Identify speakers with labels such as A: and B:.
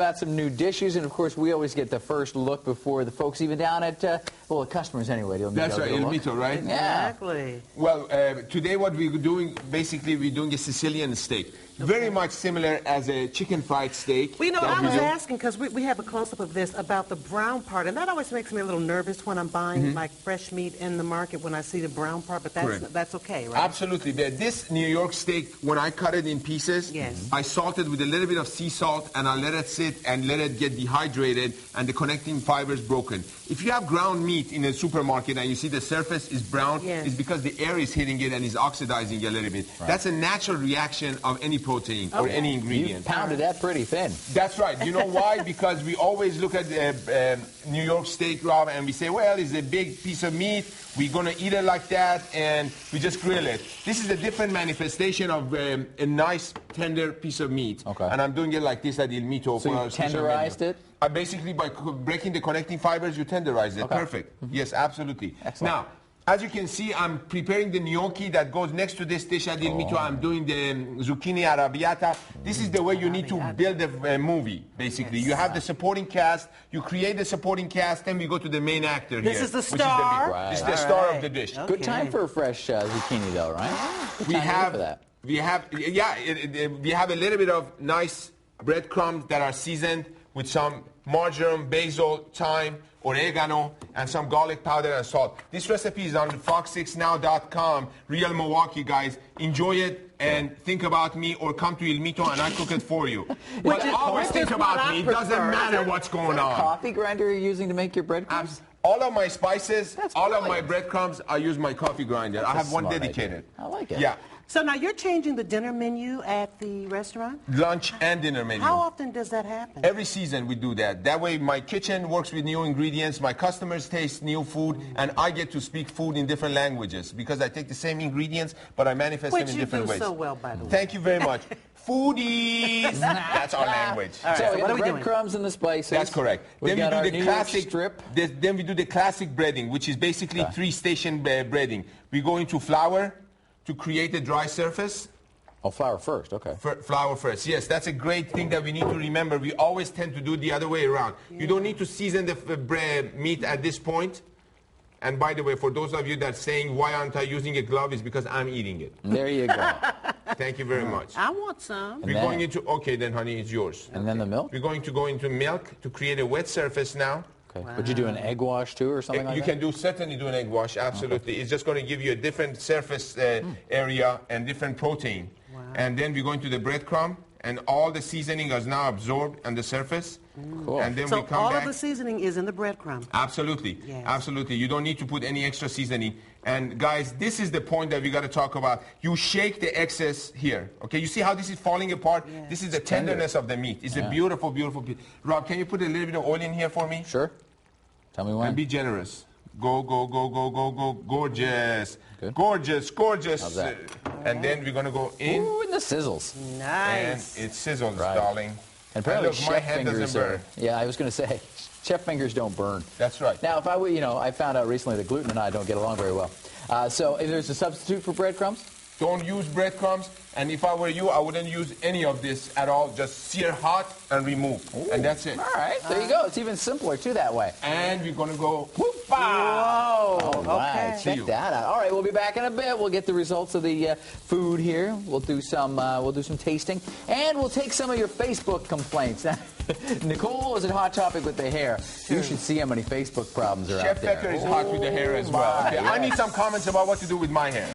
A: about some new dishes, and of course, we always get the first look before the folks even down at, well, the customers anyway.
B: That's right, El Mito, right?
C: Exactly.
B: Well, today what we're doing, basically, we're doing a Sicilian steak. Very much similar as a chicken fried steak.
C: Well, you know, I was asking, because we have a close-up of this, about the brown part, and that always makes me a little nervous when I'm buying, like, fresh meat in the market when I see the brown part, but that's okay, right?
B: Absolutely. This New York steak, when I cut it in pieces, I salt it with a little bit of sea salt, and I let it sit and let it get dehydrated, and the connecting fibers broken. If you have ground meat in a supermarket and you see the surface is brown, it's because the air is hitting it and is oxidizing it a little bit. That's a natural reaction of any protein or any ingredient.
A: You pounded that pretty thin.
B: That's right. You know why? Because we always look at New York steak, Rob, and we say, well, it's a big piece of meat. We're going to eat it like that, and we just grill it. This is a different manifestation of a nice, tender piece of meat. Okay. And I'm doing it like this at El Mito.
A: So you tenderized it?
B: Basically, by breaking the connecting fibers, you tenderize it. Perfect. Yes, absolutely.
A: Excellent.
B: Now, as you can see, I'm preparing the gnocchi that goes next to this dish at El Mito. I'm doing the zucchini arrabbiata. This is the way you need to build a movie, basically. You have the supporting cast, you create the supporting cast, then we go to the main actor here.
C: This is the star?
B: This is the star of the dish.
A: Good time for a fresh zucchini, though, right?
B: We have a little bit of nice breadcrumbs that are seasoned with some marjoram, basil, thyme, oregano, and some garlic powder and salt. This recipe is on fox6now.com. Real Milwaukee, guys. Enjoy it and think about me, or come to El Mito and I cook it for you. But always think about me. It doesn't matter what's going on.
A: Coffee grinder you're using to make your breadcrumbs?
B: All of my spices, all of my breadcrumbs, I use my coffee grinder. I have one dedicated.
A: I like it.
B: Yeah.
C: So now you're changing the dinner menu at the restaurant?
B: Lunch and dinner menu.
C: How often does that happen?
B: Every season we do that. That way my kitchen works with new ingredients, my customers taste new food, and I get to speak food in different languages because I take the same ingredients, but I manifest them in different ways.
C: Which you do so well, by the way.
B: Thank you very much. Foodies! That's our language.
A: Right, so what are we doing? Breadcrumbs and the spices.
B: That's correct.
A: Then we do the classic strip.
B: Then we do the classic breading, which is basically three-station breading. We go into flour to create a dry surface.
A: Oh, flour first, okay.
B: Flour first, yes. That's a great thing that we need to remember. We always tend to do the other way around. You don't need to season the meat at this point. And by the way, for those of you that are saying, why aren't I using a glove, is because I'm eating it.
A: There you go.
B: Thank you very much.
C: I want some.
B: We're going into, okay then, honey, it's yours.
A: And then the milk?
B: We're going to go into milk to create a wet surface now.
A: Okay. Would you do an egg wash too, or something like that?
B: You can certainly do an egg wash, absolutely. It's just going to give you a different surface area and different protein. Wow. And then we go into the breadcrumb, and all the seasoning is now absorbed on the surface.
A: Cool.
B: And then
C: so
B: we come
C: all
B: back.
C: of the seasoning is in the breadcrumb?
B: Absolutely. Yes. Absolutely. You don't need to put any extra seasoning. And guys, this is the point that we got to talk about. You shake the excess here. Okay, you see how this is falling apart? Yes. This is the tenderness of the meat. It's a beautiful, beautiful piece. Rob, can you put a little bit of oil in here for me?
A: Sure. Tell me when.
B: And be generous. Go, go, go, go, go, go. Gorgeous. Good. Gorgeous, gorgeous.
A: How's that?
B: And then we're going to go in.
A: Ooh, and the sizzles.
C: Nice.
B: And it sizzles, darling.
A: And apparently
B: look, my hand doesn't burn.
A: Yeah, I was going to say, chef fingers don't burn.
B: That's right.
A: Now, if I were, I found out recently that gluten and I don't get along very well. So if there's a substitute for breadcrumbs?
B: Don't use breadcrumbs. And if I were you, I wouldn't use any of this at all. Just sear hot and remove. Ooh. And that's it.
A: All right, there you go. It's even simpler, too, that way.
B: And we're going to go, whoop-a!
A: Whoa! All right,
C: okay.
A: check that out. All right, we'll be back in a bit. We'll get the results of the food here. We'll do some tasting. And we'll take some of your Facebook complaints. Nicole is at Hot Topic with the hair. Sure. You should see how many Facebook problems are out there.
B: Chef Feker is hot with the hair as well. Okay, I need some comments about what to do with my hair.